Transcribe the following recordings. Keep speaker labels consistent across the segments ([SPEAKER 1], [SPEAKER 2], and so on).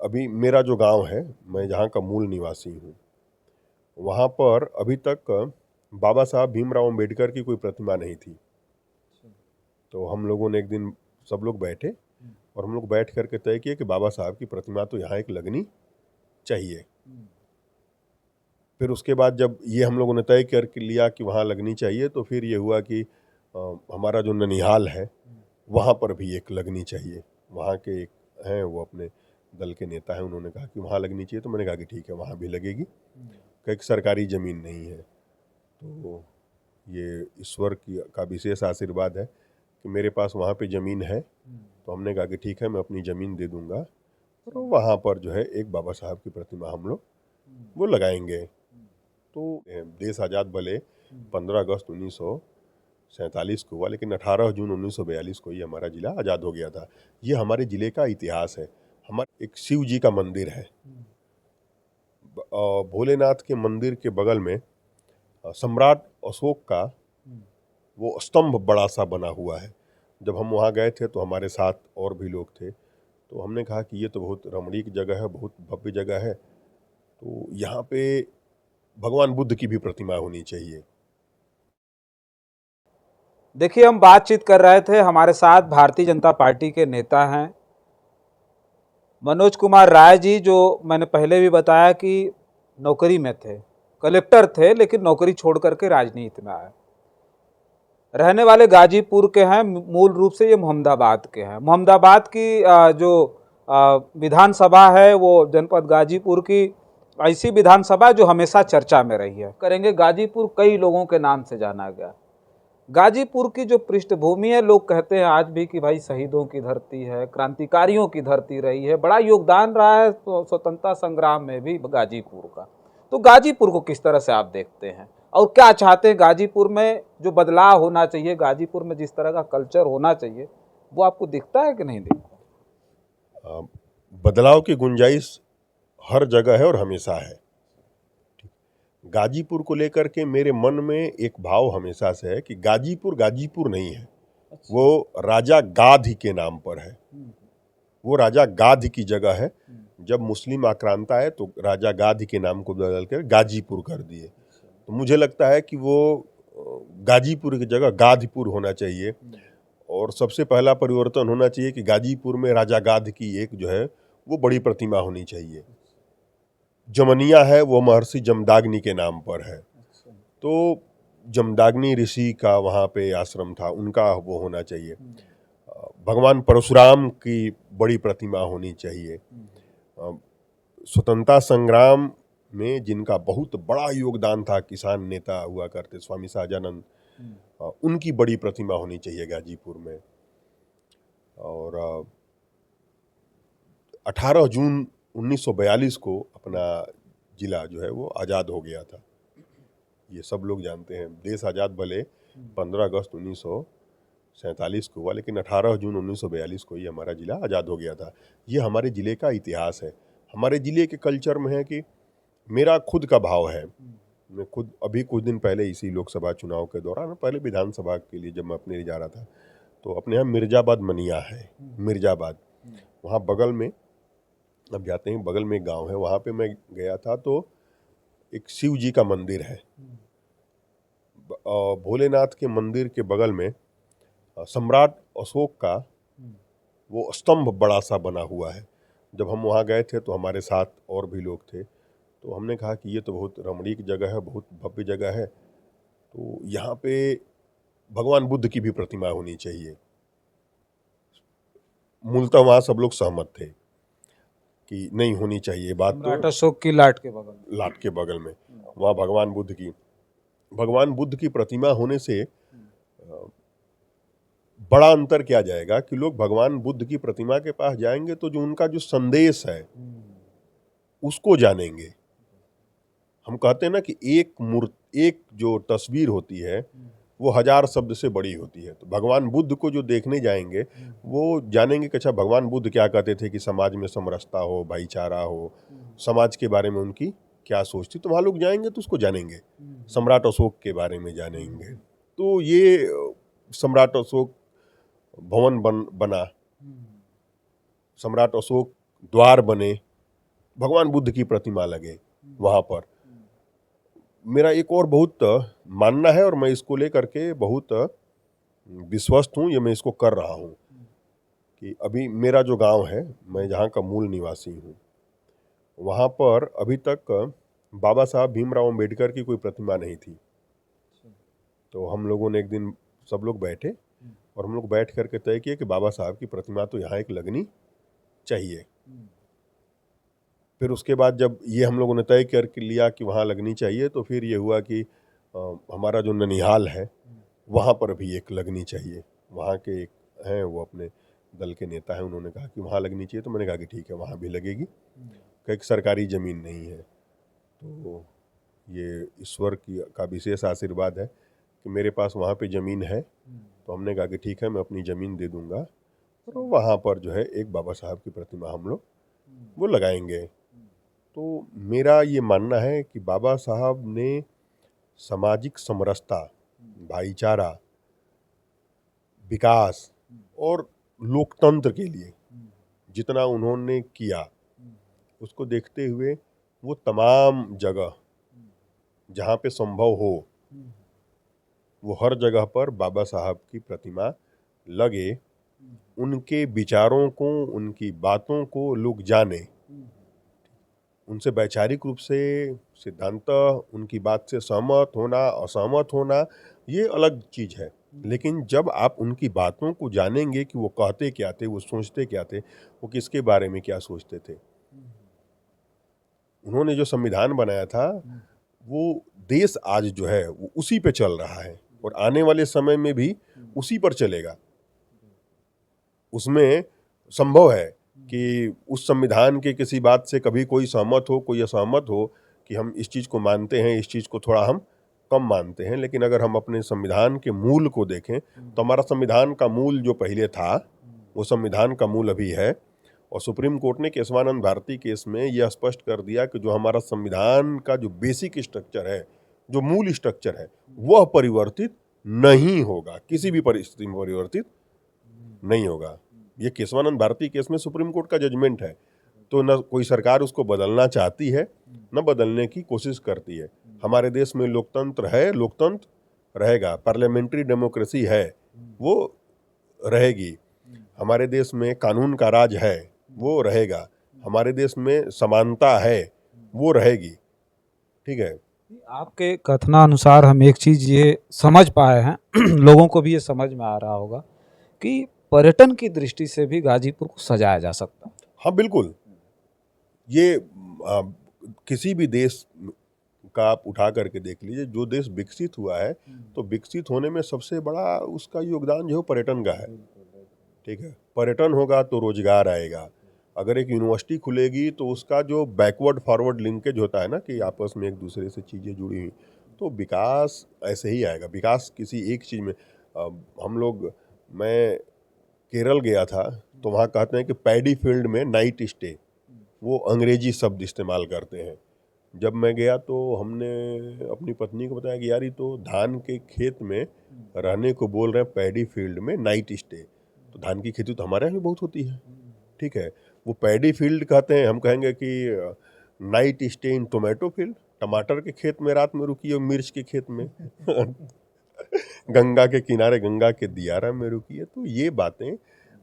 [SPEAKER 1] अभी मेरा जो गांव है, मैं जहाँ का मूल निवासी हूँ, वहाँ पर अभी तक बाबा साहब भीमराव अंबेडकर की कोई प्रतिमा नहीं थी। तो हम लोगों ने एक दिन सब लोग बैठे और हम लोग बैठ करके तय किए कि बाबा साहब की प्रतिमा तो यहाँ एक लगनी चाहिए। फिर उसके बाद जब ये हम लोगों ने तय कर लिया कि वहाँ लगनी चाहिए, तो फिर ये हुआ कि हमारा जो ननिहाल है वहाँ पर भी एक लगनी चाहिए। वहाँ के एक हैं, वो अपने दल के नेता हैं, उन्होंने कहा कि वहाँ लगनी चाहिए। तो मैंने कहा कि ठीक है, वहाँ भी लगेगी। एक सरकारी ज़मीन नहीं है, तो ये ईश्वर का विशेष आशीर्वाद है कि मेरे पास वहाँ पे ज़मीन है। तो हमने कहा कि ठीक है, मैं अपनी ज़मीन दे दूँगा और वहाँ पर जो है एक बाबा साहब की प्रतिमा हम लोग वो लगाएंगे। तो देश आज़ाद भले 15 अगस्त 1947 को हुआ, लेकिन 18 जून 1942 को ही हमारा ज़िला आज़ाद हो गया था। ये हमारे ज़िले का इतिहास है। हमारा एक शिव जी का मंदिर है, भोलेनाथ के मंदिर के बगल में सम्राट अशोक का वो स्तंभ बड़ा सा बना हुआ है। जब हम वहाँ गए थे तो हमारे साथ और भी लोग थे, तो हमने कहा कि ये तो बहुत रमणीक जगह है, बहुत भव्य जगह है, तो यहाँ पे भगवान बुद्ध की भी प्रतिमा होनी चाहिए।
[SPEAKER 2] देखिए, हम बातचीत कर रहे थे, हमारे साथ भारतीय जनता पार्टी के नेता हैं मनोज कुमार राय जी, जो मैंने पहले भी बताया कि नौकरी में थे, कलेक्टर थे, लेकिन नौकरी छोड़ करके राजनीति में आए। रहने वाले गाजीपुर के हैं, मूल रूप से ये मोहम्मदाबाद के हैं। मोहम्मदाबाद की जो विधानसभा है वो जनपद गाजीपुर की ऐसी विधानसभा जो हमेशा चर्चा में रही है। करेंगे, गाजीपुर कई लोगों के नाम से जाना गया। गाजीपुर की जो पृष्ठभूमि है, लोग कहते हैं आज भी कि भाई शहीदों की धरती है, क्रांतिकारियों की धरती रही है, बड़ा योगदान रहा है स्वतंत्रता संग्राम में भी गाजीपुर का। तो गाजीपुर को किस तरह से आप देखते हैं और क्या चाहते हैं? गाजीपुर में जो बदलाव होना चाहिए, गाजीपुर में जिस तरह का कल्चर होना चाहिए, वो आपको दिखता है कि नहीं दिखता?
[SPEAKER 1] बदलाव की गुंजाइश हर जगह है और हमेशा है। गाजीपुर को लेकर के मेरे मन में एक भाव हमेशा से है कि गाजीपुर गाजीपुर नहीं है, वो राजा गाध के नाम पर है। वो राजा गाध की जगह है। जब मुस्लिम आक्रांता है तो राजा गाध के नाम को बदल कर गाजीपुर कर दिए। तो मुझे लगता है कि वो गाजीपुर की जगह गाधपुर होना चाहिए। और सबसे पहला परिवर्तन होना चाहिए कि गाजीपुर में राजा गाध की एक जो है वो बड़ी प्रतिमा होनी चाहिए। जमनिया है, वो महर्षि जमदाग्नि के नाम पर है, तो जमदाग्नि ऋषि का वहाँ पे आश्रम था, उनका वो होना चाहिए। भगवान परशुराम की बड़ी प्रतिमा होनी चाहिए। स्वतंत्रता संग्राम में जिनका बहुत बड़ा योगदान था, किसान नेता हुआ करते स्वामी सहजानंद, उनकी बड़ी प्रतिमा होनी चाहिए गाजीपुर में। और 18 जून 1942 को अपना जिला जो है वो आज़ाद हो गया था, ये सब लोग जानते हैं। देश आज़ाद भले 15 अगस्त 1947 को हुआ, लेकिन 18 जून 1942 को ही हमारा ज़िला आज़ाद हो गया था। ये हमारे ज़िले का इतिहास है। हमारे ज़िले के कल्चर में है कि मेरा खुद का भाव है, मैं खुद अभी कुछ दिन पहले इसी लोकसभा चुनाव के दौरान, पहले विधानसभा के लिए जब मैं अपने लिए जा रहा था, तो अपने यहाँ मिर्जाबाद मनिया है, मिर्जाबाद, वहाँ बगल में अब जाते हैं, बगल में एक गांव है, वहाँ पे मैं गया था। तो एक शिव जी का मंदिर है, भोलेनाथ के मंदिर के बगल में सम्राट अशोक का वो स्तंभ बड़ा सा बना हुआ है। जब हम वहाँ गए थे तो हमारे साथ और भी लोग थे, तो हमने कहा कि ये तो बहुत रमणीक जगह है, बहुत भव्य जगह है, तो यहाँ पे भगवान बुद्ध की भी प्रतिमा होनी चाहिए। मूलतः वहाँ सब लोग सहमत थे कि नहीं होनी चाहिए बात,
[SPEAKER 2] सम्राट
[SPEAKER 1] तो
[SPEAKER 2] अशोक की लाट
[SPEAKER 1] लाट के बगल में वहाँ भगवान बुद्ध की प्रतिमा होने से बड़ा अंतर क्या जाएगा कि लोग भगवान बुद्ध की प्रतिमा के पास जाएंगे तो जो उनका जो संदेश है उसको जानेंगे। हम कहते हैं ना कि एक जो तस्वीर होती है वो 1000 शब्द से बड़ी होती है। तो भगवान बुद्ध को जो देखने जाएंगे वो जानेंगे कि अच्छा भगवान बुद्ध क्या कहते थे कि समाज में समरसता हो, भाईचारा हो, समाज के बारे में उनकी क्या सोच थी। तो वहाँ लोग जाएंगे तो उसको जानेंगे, सम्राट अशोक के बारे में जानेंगे। तो ये सम्राट अशोक भवन बना, सम्राट अशोक द्वार बने, भगवान बुद्ध की प्रतिमा लगे वहाँ पर। मेरा एक और बहुत मानना है और मैं इसको लेकर के बहुत विश्वस्त हूँ, ये मैं इसको कर रहा हूँ कि अभी मेरा जो गांव है, मैं जहाँ का मूल निवासी हूँ, वहाँ पर अभी तक बाबा साहब भीमराव अंबेडकर की कोई प्रतिमा नहीं थी। तो हम लोगों ने एक दिन सब लोग बैठे और हम लोग बैठ करके तय किए कि बाबा साहब की प्रतिमा तो यहाँ एक लगनी चाहिए। फिर उसके बाद जब ये हम लोगों ने तय करके लिया कि वहाँ लगनी चाहिए, तो फिर ये हुआ कि हमारा जो ननिहाल है वहाँ पर भी एक लगनी चाहिए। वहाँ के एक हैं, वो अपने दल के नेता हैं, उन्होंने कहा कि वहाँ लगनी चाहिए। तो मैंने कहा कि ठीक है, वहाँ भी लगेगी, कि सरकारी ज़मीन नहीं है। तो ये ईश्वर का विशेष आशीर्वाद है कि मेरे पास वहाँ पे ज़मीन है। तो हमने कहा कि ठीक है, मैं अपनी ज़मीन दे दूँगा और वहाँ पर जो है एक बाबा साहब की प्रतिमा हम लोग वो लगाएंगे। तो मेरा ये मानना है कि बाबा साहब ने सामाजिक समरसता, भाईचारा, विकास और लोकतंत्र के लिए जितना उन्होंने किया, उसको देखते हुए वो तमाम जगह जहाँ पे संभव हो वो हर जगह पर बाबा साहब की प्रतिमा लगे, उनके विचारों को, उनकी बातों को लोग जाने, उनसे वैचारिक रूप से सिद्धांतः उनकी बात से सहमत होना, असहमत होना, ये अलग चीज़ है। लेकिन जब आप उनकी बातों को जानेंगे कि वो कहते क्या थे, वो सोचते क्या थे, वो किसके बारे में क्या सोचते थे। उन्होंने जो संविधान बनाया था, वो देश आज जो है वो उसी पे चल रहा है और आने वाले समय में भी उसी पर चलेगा। उसमें संभव है कि उस संविधान के किसी बात से कभी कोई सहमत हो, कोई असहमत हो, कि हम इस चीज़ को मानते हैं, इस चीज़ को थोड़ा हम कम मानते हैं। लेकिन अगर हम अपने संविधान के मूल को देखें तो हमारा संविधान का मूल जो पहले था वो संविधान का मूल अभी है। और सुप्रीम कोर्ट ने केशवानंद भारती केस में यह स्पष्ट कर दिया कि जो हमारा संविधान का जो बेसिक स्ट्रक्चर है, जो मूल स्ट्रक्चर है, वह परिवर्तित नहीं होगा, किसी भी परिस्थिति में परिवर्तित नहीं होगा। ये केशवानंद भारती केस में सुप्रीम कोर्ट का जजमेंट है। तो न कोई सरकार उसको बदलना चाहती है, न बदलने की कोशिश करती है। हमारे देश में लोकतंत्र है, लोकतंत्र रहेगा, पार्लियामेंट्री डेमोक्रेसी है, वो रहेगी। हमारे देश में कानून का राज है, वो रहेगा। हमारे देश में समानता है, वो रहेगी। ठीक है।
[SPEAKER 2] आपके कथनानुसार हम एक चीज़ ये समझ पाए हैं लोगों को भी ये समझ में आ रहा होगा कि पर्यटन की दृष्टि से भी गाजीपुर को सजाया जा सकता है।
[SPEAKER 1] हाँ बिल्कुल, ये किसी भी देश का आप उठा करके देख लीजिए, जो देश विकसित हुआ है तो विकसित होने में सबसे बड़ा उसका योगदान जो है पर्यटन का है। ठीक है, पर्यटन होगा तो रोजगार आएगा। अगर एक यूनिवर्सिटी खुलेगी तो उसका जो बैकवर्ड फॉरवर्ड लिंकेज होता है ना, कि आपस में एक दूसरे से चीज़ें जुड़ी हुई, तो विकास ऐसे ही आएगा। विकास किसी एक चीज़ में हम लोग, मैं केरल गया था तो वहाँ कहते हैं कि पैडी फील्ड में नाइट स्टे, वो अंग्रेजी शब्द इस्तेमाल करते हैं। जब मैं गया तो हमने अपनी पत्नी को बताया कि यार ये तो धान के खेत में रहने को बोल रहे हैं, पैडी फील्ड में नाइट स्टे। तो धान की खेती तो हमारे यहाँ भी बहुत होती है। ठीक है, वो पैडी फील्ड कहते हैं, हम कहेंगे कि night stay in tomato field, टमाटर के खेत में रात में रुकी और मिर्च के खेत में गंगा के किनारे, गंगा के दियारा में रुकी है। तो ये बातें,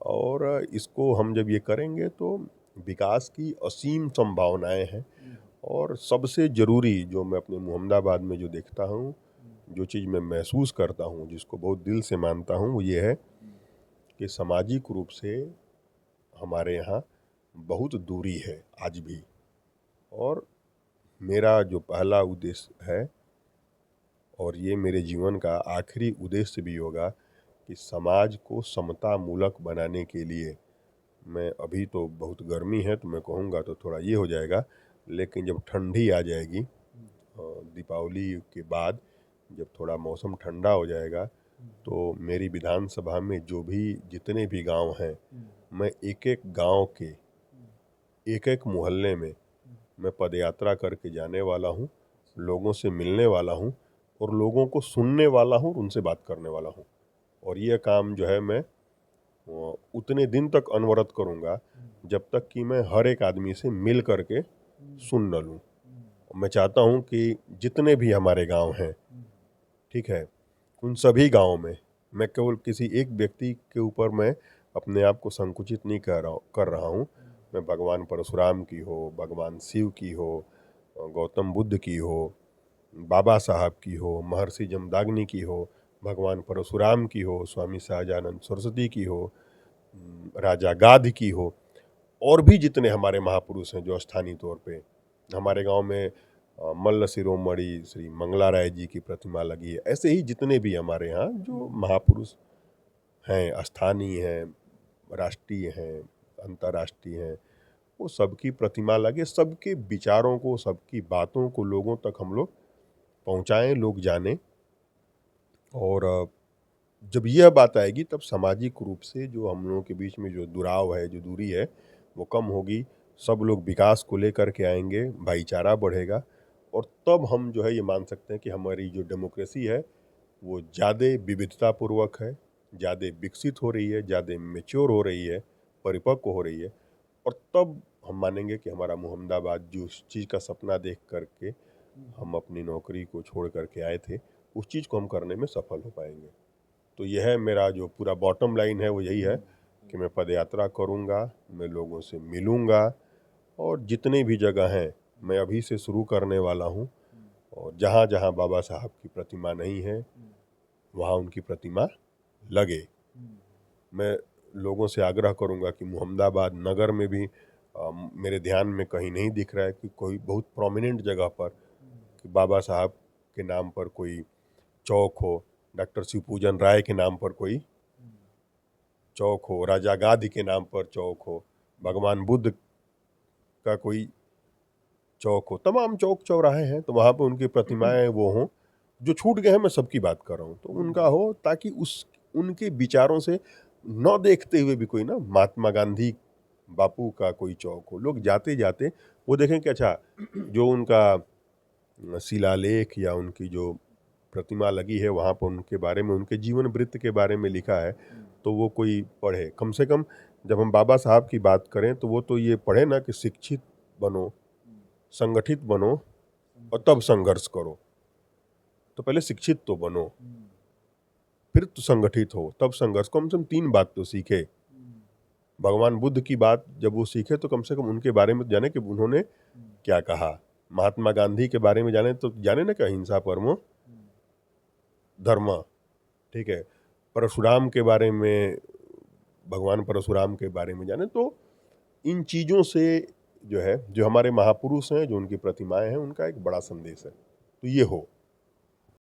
[SPEAKER 1] और इसको हम जब ये करेंगे तो विकास की असीम संभावनाएं हैं। और सबसे ज़रूरी जो मैं अपने मोहम्मदाबाद में जो देखता हूँ, जो चीज़ मैं महसूस करता हूँ, जिसको बहुत दिल से मानता हूँ, वो ये है कि सामाजिक रूप से हमारे यहाँ बहुत दूरी है आज भी। और मेरा जो पहला उद्देश्य है, और ये मेरे जीवन का आखिरी उद्देश्य भी होगा, कि समाज को समता मूलक बनाने के लिए मैं, अभी तो बहुत गर्मी है तो मैं कहूँगा तो थोड़ा ये हो जाएगा, लेकिन जब ठंडी आ जाएगी, दीपावली के बाद जब थोड़ा मौसम ठंडा हो जाएगा, तो मेरी विधानसभा में जो भी जितने भी गांव हैं, मैं एक एक गांव के एक एक मोहल्ले में मैं पदयात्रा करके जाने वाला हूं, लोगों से मिलने वाला हूं और लोगों को सुनने वाला हूं, उनसे बात करने वाला हूं। और ये काम जो है मैं उतने दिन तक अनवरत करूंगा जब तक कि मैं हर एक आदमी से मिल करके सुन न लूँ। मैं चाहता हूँ कि जितने भी हमारे गांव हैं, ठीक है, उन सभी गांवों में मैं केवल किसी एक व्यक्ति के ऊपर मैं अपने आप को संकुचित नहीं कर रहा हूँ। मैं भगवान परशुराम की हो, भगवान शिव की हो, गौतम बुद्ध की हो, बाबा साहब की हो, महर्षि जमदाग्नि की हो, भगवान परशुराम की हो, स्वामी सहजानंद सरस्वती की हो, राजा गाध की हो, और भी जितने हमारे महापुरुष हैं जो स्थानीय तौर पे हमारे गांव में मल्ल शिरोमणि श्री मंगला राय जी की प्रतिमा लगी है। ऐसे ही जितने भी हमारे यहाँ जो महापुरुष हैं, स्थानीय हैं, राष्ट्रीय हैं, अंतर्राष्ट्रीय हैं, वो सबकी प्रतिमा लगे, सबके विचारों को, सबकी बातों को लोगों तक हम लोग पहुँचाएँ, लोग जानें। और जब यह बात आएगी तब सामाजिक रूप से जो हम लोगों के बीच में जो दुराव है, जो दूरी है, वो कम होगी। सब लोग विकास को लेकर के आएंगे, भाईचारा बढ़ेगा, और तब हम जो है ये मान सकते हैं कि हमारी जो डेमोक्रेसी है वो ज़्यादा विविधतापूर्वक है, ज़्यादा विकसित हो रही है, ज़्यादा मेच्योर हो रही है, परिपक्व हो रही है। और तब हम मानेंगे कि हमारा मोहम्मदाबाद जो उस चीज़ का सपना देख करके हम अपनी नौकरी को छोड़ करके आए थे, उस चीज़ को हम करने में सफल हो पाएंगे। तो यह मेरा जो पूरा बॉटम लाइन है वो यही है कि मैं पदयात्रा करूंगा, मैं लोगों से मिलूंगा, और जितनी भी जगह हैं मैं अभी से शुरू करने वाला हूं, और जहां जहां बाबा साहब की प्रतिमा नहीं है वहां उनकी प्रतिमा लगे। मैं लोगों से आग्रह करूंगा कि मोहम्मदाबाद नगर में भी मेरे ध्यान में कहीं नहीं दिख रहा है कि कोई बहुत प्रोमिनेंट जगह पर कि बाबा साहब के नाम पर कोई चौक हो, डॉक्टर शिवपूजन राय के नाम पर कोई चौक हो, राजा गाधी के नाम पर चौक हो, भगवान बुद्ध का कोई चौक हो। तमाम चौक चौराहे हैं तो वहाँ पे उनकी प्रतिमाएं वो हों। जो छूट गए हैं मैं सबकी बात कर रहा हूँ, तो उनका हो, ताकि उस उनके विचारों से न देखते हुए भी कोई ना महात्मा गांधी बापू का कोई चौक हो, लोग जाते जाते वो देखें कि अच्छा जो उनका शिलालेख या उनकी जो प्रतिमा लगी है वहाँ पर उनके बारे में, उनके जीवन वृत्त के बारे में लिखा है, तो वो कोई पढ़े। कम से कम जब हम बाबा साहब की बात करें तो वो तो ये पढ़े ना कि शिक्षित बनो, संगठित बनो और तब संघर्ष करो। तो पहले शिक्षित तो बनो, फिर तो संगठित हो, तब संघर्ष। कम से कम 3 बात तो सीखे। भगवान बुद्ध की बात जब वो सीखे तो कम से कम उनके बारे में जाने कि उन्होंने क्या कहा। महात्मा गांधी के बारे में जाने तो जाने ना कि अहिंसा परमो धर्म, ठीक है। परशुराम के बारे में, भगवान परशुराम के बारे में जाने। तो इन चीज़ों से जो है, जो हमारे महापुरुष हैं, जो उनकी प्रतिमाएं हैं, उनका एक बड़ा संदेश है। तो ये हो